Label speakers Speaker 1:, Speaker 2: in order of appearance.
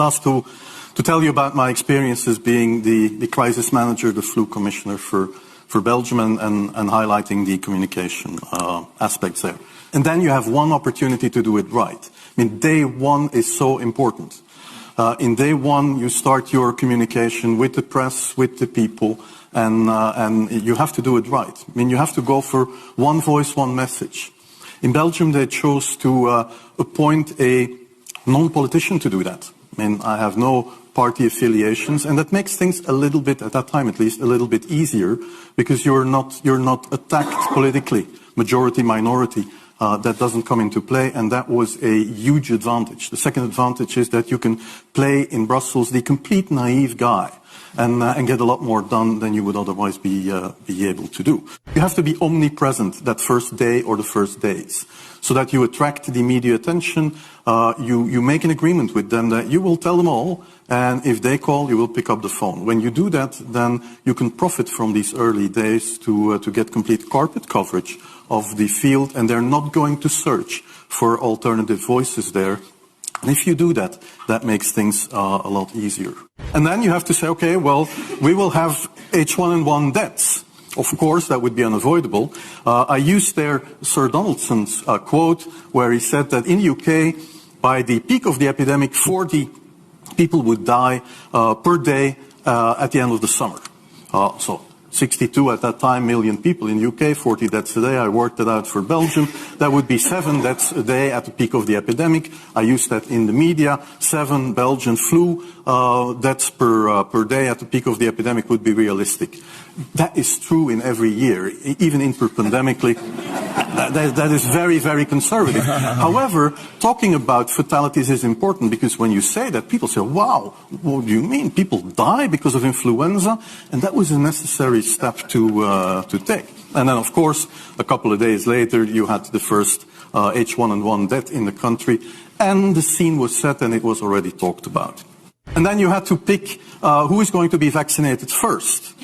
Speaker 1: asked to tell you about my experiences being the crisis manager, the flu commissioner for Belgium, and highlighting the communication aspects there. And then you have one opportunity to do it right. I mean, day one is so important. In day one, you start your communication with the press, with the people, and you have to do it right. I mean, you have to go for one voice, one message. In Belgium, they chose to appoint a non-politician to do that. I mean, I have no party affiliations, and that makes things a little bit, at that time at least, a little bit easier, because you're not attacked politically, majority, minority. That doesn't come into play, and that was a huge advantage. The second advantage is that you can play in Brussels the complete naive guy and get a lot more done than you would otherwise be able to do. You have to be omnipresent that first day or the first days, so that you attract the media attention. You make an agreement with them that you will tell them all, and if they call, you will pick up the phone. When you do that, then you can profit from these early days to get complete carpet coverage of the field, and they're not going to search for alternative voices there. And if you do that, that makes things a lot easier. And then you have to say, okay, well, we will have H1N1 deaths. Of course, that would be unavoidable. I used there Sir Donaldson's quote, where he said that in the UK, by the peak of the epidemic, 40 people would die per day at the end of the summer. So 62 at that time million people in the UK, 40 deaths a day. I worked it out for Belgium. That would be 7 deaths a day at the peak of the epidemic. I used that in the media. 7 Belgian flu deaths per day at the peak of the epidemic would be realistic. That is true in every year, even interpandemically. That is very, very conservative. However, talking about fatalities is important, because when you say that, people say, wow, what do you mean? People die because of influenza? And that was a necessary step to take. And then, of course, a couple of days later, you had the first H1N1 death in the country, and the scene was set and it was already talked about. And then you had to pick who is going to be vaccinated first.